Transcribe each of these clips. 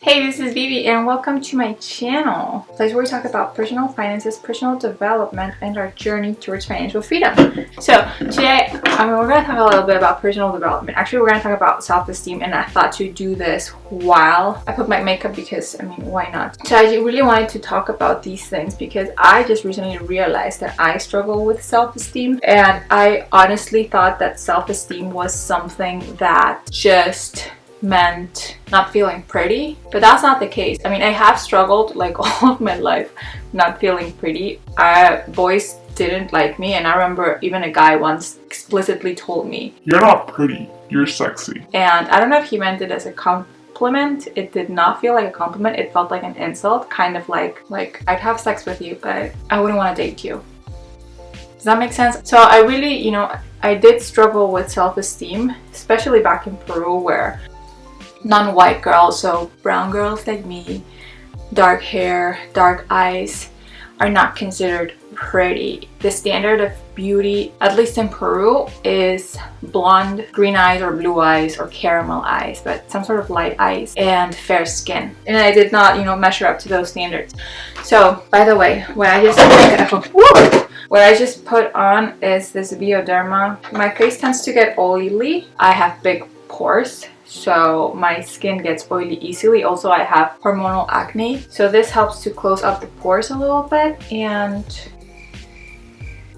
Hey, this is Vivi and welcome to my channel, a place where we talk about personal finances, personal development, and our journey towards financial freedom. So today, we're going to talk a little bit about personal development. Actually, we're going to talk about self-esteem, and I thought to do this while I put my makeup because, why not? So I really wanted to talk about these things because I just recently realized that I struggle with self-esteem, and I honestly thought that self-esteem was something that just meant not feeling pretty, but that's not the case. I have struggled like all of my life not feeling pretty. Boys didn't like me, and I remember even a guy once explicitly told me, "You're not pretty, you're sexy." And I don't know if he meant it as a compliment. It did not feel like a compliment. It felt like an insult, kind of like I'd have sex with you, but I wouldn't want to date you. Does that make sense? So I really, I did struggle with self-esteem, especially back in Peru, where non-white girls, so brown girls like me, dark hair, dark eyes, are not considered pretty. The standard of beauty, at least in Peru, is blonde, green eyes or blue eyes or caramel eyes, but some sort of light eyes, and fair skin. And I did not, measure up to those standards. So, by the way, what I just put on is this Bioderma. My face tends to get oily. I have big pores, so my skin gets oily easily. Also, I have hormonal acne, so this helps to close up the pores a little bit. And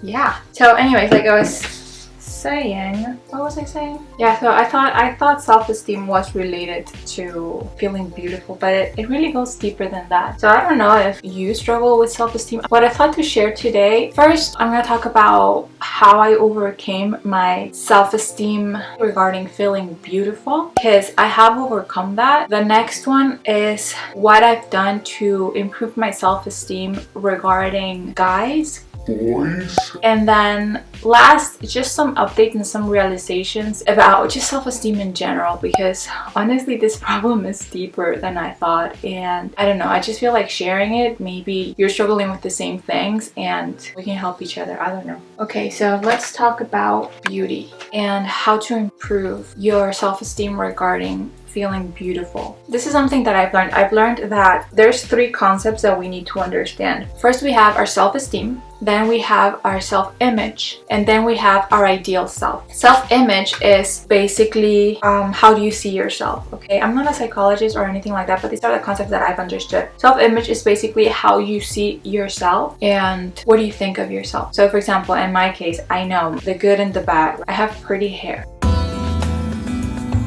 yeah, so anyways, like I was saying, what was I saying? Yeah, so I thought self-esteem was related to feeling beautiful, but it really goes deeper than that. So I don't know if you struggle with self-esteem. What I thought to share today, first I'm going to talk about how I overcame my self-esteem regarding feeling beautiful, because I have overcome that. The next one is what I've done to improve my self-esteem regarding guys, boys. And then last, just some updates and some realizations about just self-esteem in general, because honestly this problem is deeper than I thought, and I don't know, I just feel like sharing it. Maybe you're struggling with the same things and we can help each other. I don't know. Okay, so let's talk about beauty and how to improve your self-esteem regarding feeling beautiful. This is something that I've learned. I've learned that there's three concepts that we need to understand. First, we have our self-esteem, then we have our self-image, and then we have our ideal self. Self-image is basically how do you see yourself, okay? I'm not a psychologist or anything like that, but these are the concepts that I've understood. Self-image is basically how you see yourself and what do you think of yourself. So for example, in my case, I know the good and the bad. I have pretty hair.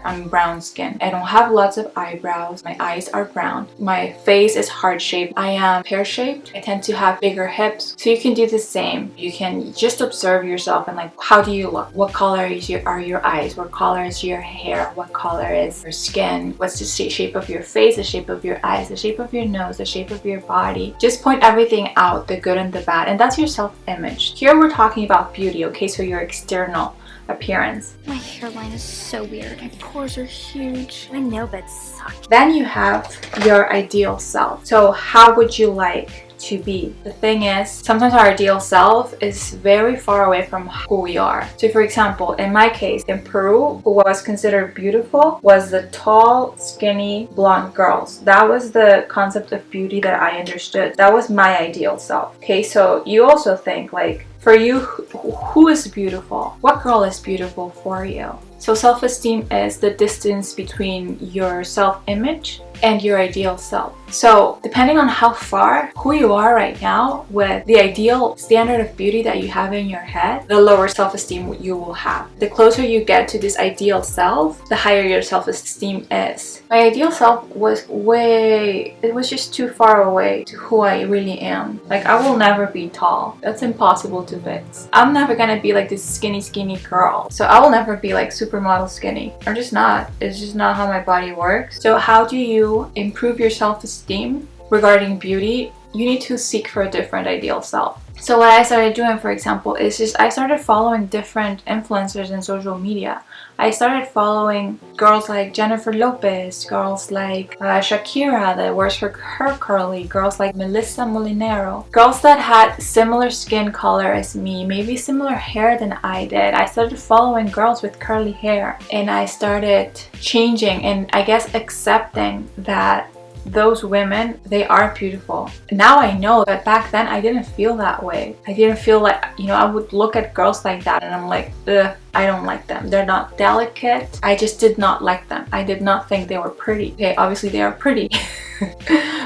I'm brown skin. I don't have lots of eyebrows. My eyes are brown. My face is heart-shaped. I am pear-shaped. I tend to have bigger hips. So you can do the same. You can just observe yourself and how do you look? What color are your eyes? What color is your hair? What color is your skin? What's the shape of your face? The shape of your eyes? The shape of your nose? The shape of your body? Just point everything out, the good and the bad. And that's your self-image. Here we're talking about beauty, okay? So your external appearance. My hairline is so weird. My pores are huge. My nail bed sucks. Then you have your ideal self. So how would you like to be? The thing is, sometimes our ideal self is very far away from who we are. So for example, in my case, in Peru, who was considered beautiful was the tall, skinny, blonde girls. That was the concept of beauty that I understood. That was my ideal self. Okay, so you also think for you, who is beautiful? What girl is beautiful for you? So self-esteem is the distance between your self-image and your ideal self. So depending on how far, who you are right now with the ideal standard of beauty that you have in your head, the lower self-esteem you will have. The closer you get to this ideal self, the higher your self-esteem is. My ideal self was it was just too far away to who I really am. I will never be tall. That's impossible to fix. I'm never gonna be like this skinny girl. So I will never be like supermodel skinny. I'm just not. It's just not how my body works. So how do you improve your self-esteem regarding beauty? You need to seek for a different ideal self. So what I started doing, for example, is just I started following different influencers in social media. I started following girls like Jennifer Lopez, girls like Shakira that wears her hair curly, girls like Melissa Molinero, girls that had similar skin color as me, maybe similar hair than I did. I started following girls with curly hair, and I started changing and I guess accepting that those women, they are beautiful. Now I know, but back then I didn't feel that way. I didn't feel like, you know, I would look at girls like that and I'm like, ugh, I don't like them. They're not delicate. I just did not like them. I did not think they were pretty. Okay, obviously they are pretty.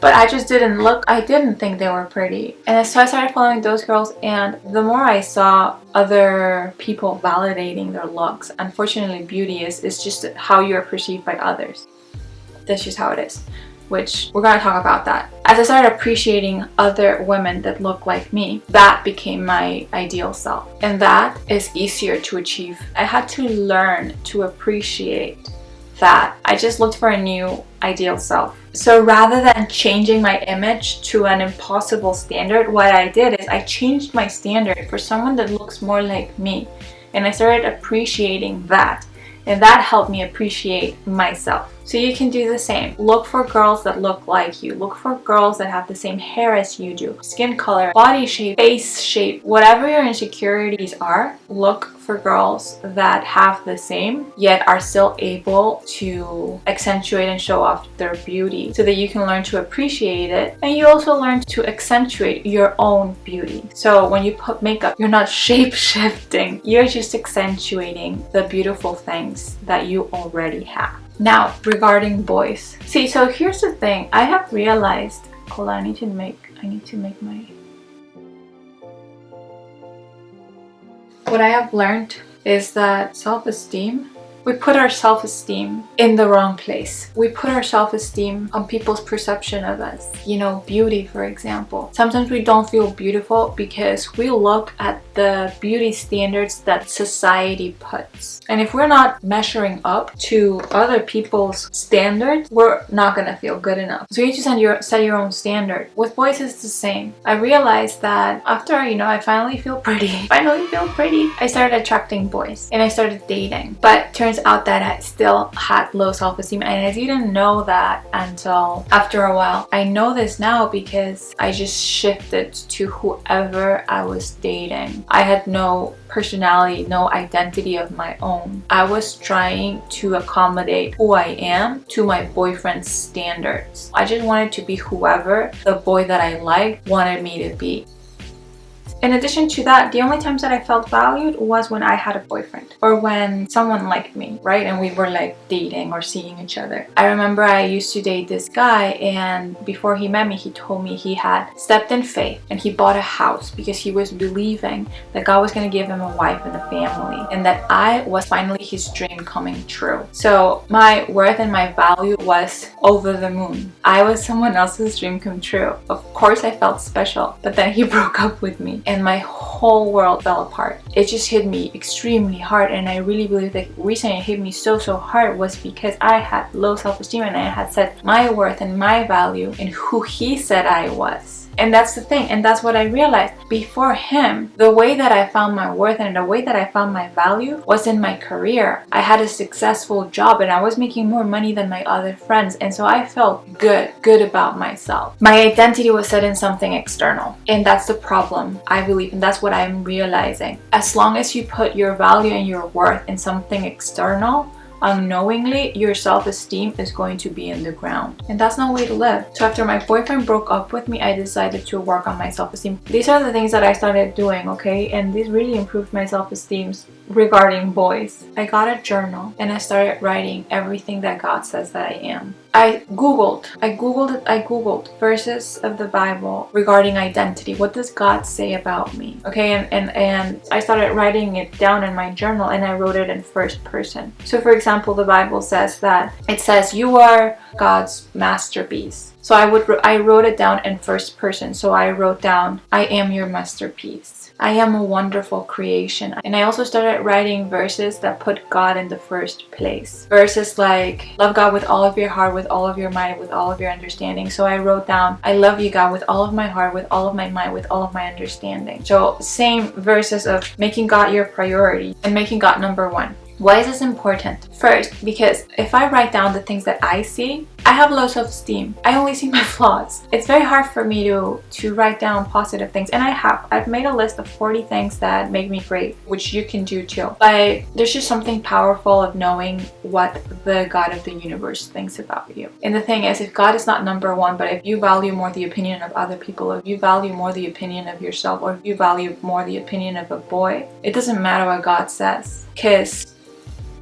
But I just I didn't think they were pretty. And so I started following those girls, and the more I saw other people validating their looks, unfortunately beauty is just how you're perceived by others. That's just how it is, which we're gonna talk about that. As I started appreciating other women that look like me, that became my ideal self. And that is easier to achieve. I had to learn to appreciate that. I just looked for a new ideal self. So rather than changing my image to an impossible standard, what I did is I changed my standard for someone that looks more like me. And I started appreciating that. And that helped me appreciate myself. So you can do the same. Look for girls that look like you. Look for girls that have the same hair as you do. Skin color, body shape, face shape, whatever your insecurities are, look for girls that have the same, yet are still able to accentuate and show off their beauty so that you can learn to appreciate it. And you also learn to accentuate your own beauty. So when you put makeup, you're not shape-shifting. You're just accentuating the beautiful things that you already have. Now, regarding boys. See, so here's the thing. I have realized, hold on, I need to make my... What I have learned is that self-esteem, we put our self-esteem in the wrong place. We put our self-esteem on people's perception of us. You know, beauty, for example. Sometimes we don't feel beautiful because we look at the beauty standards that society puts. And if we're not measuring up to other people's standards, we're not gonna feel good enough. So you need to set your own standard. With boys, it's the same. I realized that after, you know, I finally feel pretty, I started attracting boys and I started dating. But turns out that I still had low self-esteem, and I didn't know that until after a while. I know this now because I just shifted to whoever I was dating. I had no personality, no identity of my own. I was trying to accommodate who I am to my boyfriend's standards. I just wanted to be whoever the boy that I liked wanted me to be. In addition to that, the only times that I felt valued was when I had a boyfriend or when someone liked me, right? And we were like dating or seeing each other. I remember I used to date this guy, and before he met me, he told me he had stepped in faith and he bought a house because he was believing that God was going to give him a wife and a family, and that I was finally his dream coming true. So my worth and my value was over the moon. I was someone else's dream come true. Of course I felt special, but then he broke up with me. And my whole world fell apart. It just hit me extremely hard, and I really believe the reason it hit me so hard was because I had low self-esteem and I had set my worth and my value in who he said I was. And that's the thing, and that's what I realized. Before him, the way that I found my worth and the way that I found my value was in my career. I had a successful job and I was making more money than my other friends, and so I felt good about myself. My identity was set in something external, and that's the problem, I believe, and that's what I'm realizing. As long as you put your value and your worth in something external, unknowingly your self-esteem is going to be in the ground, and that's no way to live. So after my boyfriend broke up with me, I decided to work on my self-esteem. These are the things that I started doing, okay, and this really improved my self-esteem regarding boys. I got a journal and I started writing everything that God says that I am. I googled verses of the Bible regarding identity. What does God say about me? Okay, and I started writing it down in my journal, and I wrote it in first person. So for example, the Bible says that it says you are God's masterpiece. So I wrote it down in first person. So I wrote down, I am your masterpiece. I am a wonderful creation. And I also started writing verses that put God in the first place. Verses like, love God with all of your heart, with all of your mind, with all of your understanding. So I wrote down, I love you, God, with all of my heart, with all of my mind, with all of my understanding. So same verses of making God your priority and making God number one. Why is this important? First, because if I write down the things that I see, I have low self-esteem. I only see my flaws. It's very hard for me to write down positive things, and I've made a list of 40 things that make me great, which you can do too. But there's just something powerful of knowing what the God of the universe thinks about you. And the thing is, if God is not number one, but if you value more the opinion of other people, if you value more the opinion of yourself, or if you value more the opinion of a boy, it doesn't matter what God says, because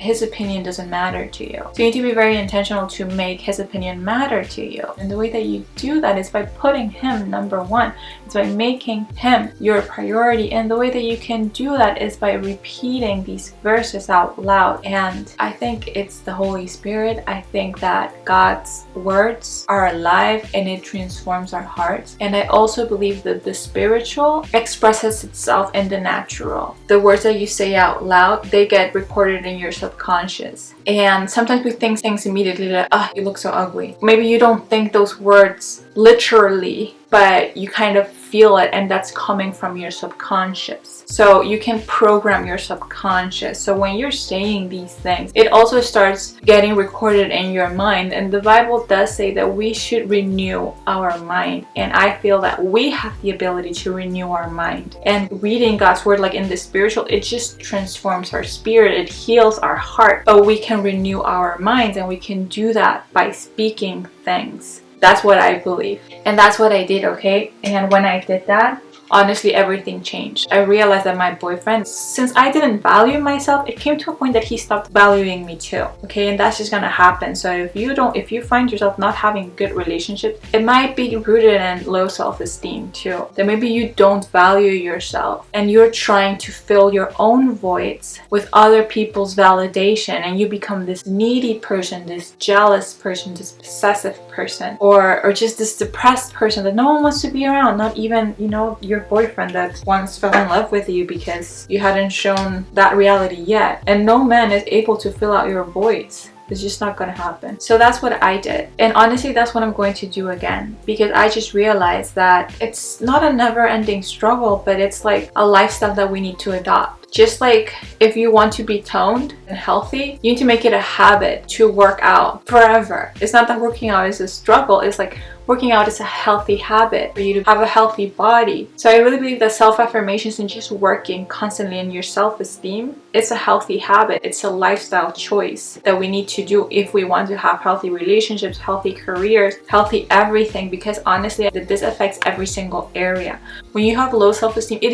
his opinion doesn't matter to you. So you need to be very intentional to make his opinion matter to you. And the way that you do that is by putting him number one. It's by making him your priority. And the way that you can do that is by repeating these verses out loud. And I think it's the Holy Spirit. I think that God's words are alive and it transforms our hearts. And I also believe that the spiritual expresses itself in the natural. The words that you say out loud, they get recorded in your subconscious. And sometimes we think things immediately like, oh, you look so ugly. Maybe you don't think those words literally, but you kind of feel it, and that's coming from your subconscious. So you can program your subconscious. So when you're saying these things, it also starts getting recorded in your mind. And the Bible does say that we should renew our mind. And I feel that we have the ability to renew our mind. And reading God's word, like in the spiritual, it just transforms our spirit. It heals our heart. But we can renew our minds, and we can do that by speaking things. That's what I believe. And that's what I did, okay? And when I did that, honestly, everything changed. I realized that my boyfriend, since I didn't value myself, it came to a point that he stopped valuing me too. Okay, and that's just gonna happen. So if you find yourself not having good relationships, it might be rooted in low self-esteem too. That maybe you don't value yourself and you're trying to fill your own voids with other people's validation, and you become this needy person, this jealous person, this possessive person, or just this depressed person that no one wants to be around, not even, your boyfriend that once fell in love with you because you hadn't shown that reality yet. And no man is able to fill out your voids. It's just not gonna happen. So that's what I did. And honestly, that's what I'm going to do again, because I just realized that it's not a never-ending struggle, but it's like a lifestyle that we need to adopt. Just like if you want to be toned and healthy, you need to make it a habit to work out forever. It's not that working out is a struggle, it's like working out is a healthy habit for you to have a healthy body. So I really believe that self-affirmations and just working constantly in your self-esteem, it's a healthy habit. It's a lifestyle choice that we need to do if we want to have healthy relationships, healthy careers, healthy everything, because honestly, this affects every single area. When you have low self-esteem, it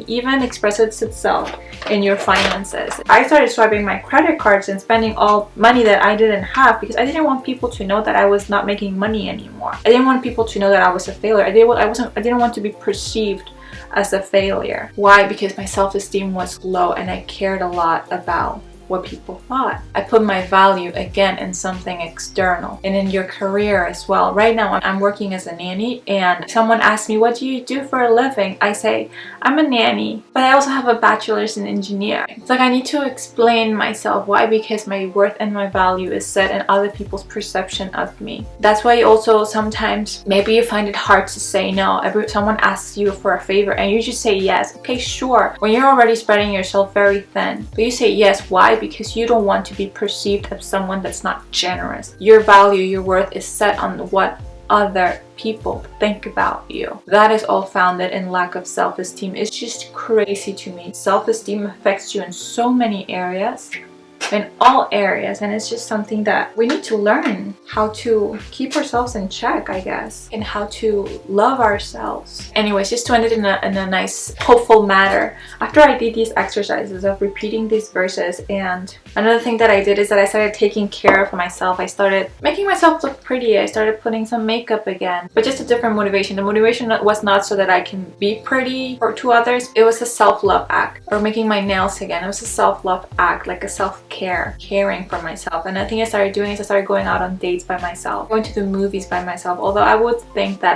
even expresses itself in your finances. I started swiping my credit cards and spending all money that I didn't have because I didn't want people to know that I was not making money anymore. I didn't want people to know that I was a failure. I didn't want to be perceived as a failure. Why? Because my self-esteem was low and I cared a lot about what people thought. I put my value again in something external, and in your career as well. Right now I'm working as a nanny, and someone asks me, what do you do for a living? I say, I'm a nanny, but I also have a bachelor's in engineering. It's like I need to explain myself. Why? Because my worth and my value is set in other people's perception of me. That's why also sometimes maybe you find it hard to say no. Someone asks you for a favor and you just say yes. Okay, sure. When you're already spreading yourself very thin, but you say yes. Why? Because you don't want to be perceived as someone that's not generous. Your value, your worth is set on what other people think about you. That is all founded in lack of self-esteem. It's just crazy to me. Self-esteem affects you in so many areas, in all areas, and it's just something that we need to learn how to keep ourselves in check, I guess, and how to love ourselves. Anyways, just to end it in a nice hopeful manner, after I did these exercises of repeating these verses, and another thing that I did is that I started taking care of myself. I started making myself look pretty. I started putting some makeup again, but just a different motivation. The motivation was not so that I can be pretty to others. It was a self-love act. Or making my nails again. It was a self-love act, like a self-care, caring for myself. And the thing I started doing is I started going out on dates by myself, going to the movies by myself. Although I would think that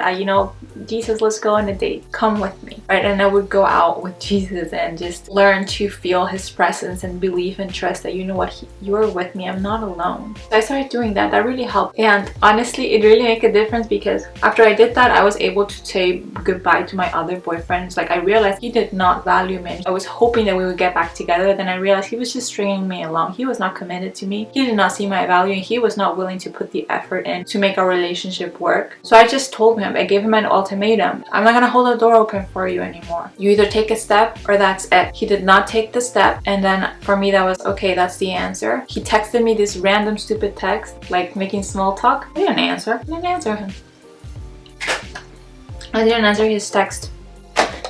Jesus, let's go on a date, come with me, right? And I would go out with Jesus and just learn to feel his presence and believe and trust that, you know what, you're with me, I'm not alone. So I started doing that. That really helped, and honestly it really made a difference, because after I did that I was able to say goodbye to my other boyfriends. Like, I realized he did not value me. I was hoping that we would get back together, then I realized he was just stringing me along. wrong. He was not committed to me. He did not see my value, and he was not willing to put the effort in to make our relationship work. So I just told him, I gave him an ultimatum. I'm not gonna hold the door open for you anymore. You either take a step or that's it. He did not take the step, and then for me that was okay, that's the answer. He texted me this random stupid text, like making small talk. I didn't answer. I didn't answer him. I didn't answer his text.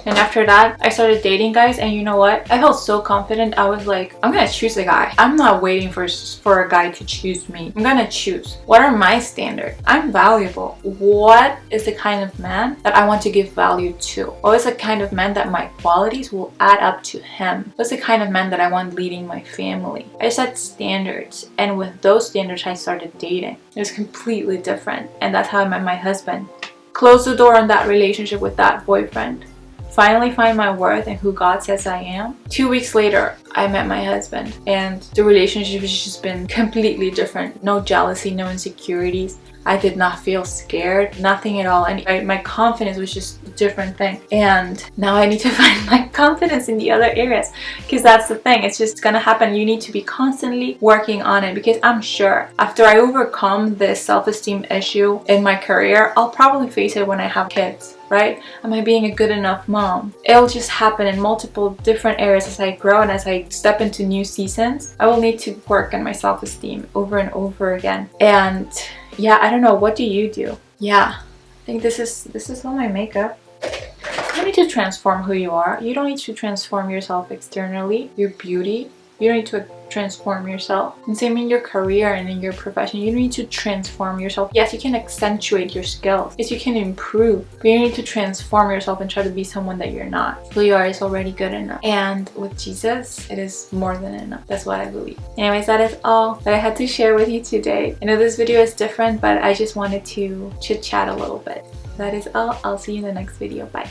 And after that, I started dating guys, and you know what? I felt so confident. I was like, I'm gonna choose a guy. I'm not waiting for a guy to choose me. I'm gonna choose. What are my standards? I'm valuable. What is the kind of man that I want to give value to? What is the kind of man that my qualities will add up to him? What's the kind of man that I want leading my family? I set standards, and with those standards, I started dating. It was completely different, and that's how I met my husband. Close the door on that relationship with that boyfriend. Finally find my worth and who God says I am. 2 weeks later, I met my husband, and the relationship has just been completely different. No jealousy, no insecurities. I did not feel scared, nothing at all. And my confidence was just a different thing. And now I need to find my confidence in the other areas, because that's the thing. It's just gonna happen. You need to be constantly working on it, because I'm sure after I overcome this self-esteem issue in my career, I'll probably face it when I have kids. Right? Am I being a good enough mom? It'll just happen in multiple different areas as I grow and as I step into new seasons. I will need to work on my self-esteem over and over again. And yeah, I don't know. What do you do? Yeah, I think this is all my makeup. You don't need to transform who you are. You don't need to transform yourself externally. Your beauty. You don't need to transform yourself. And same in your career and in your profession. You don't need to transform yourself. Yes, you can accentuate your skills. Yes, you can improve. But you need to transform yourself and try to be someone that you're not. Who you are is already good enough. And with Jesus, it is more than enough. That's what I believe. Anyways, that is all that I had to share with you today. I know this video is different, but I just wanted to chit chat a little bit. That is all. I'll see you in the next video. Bye.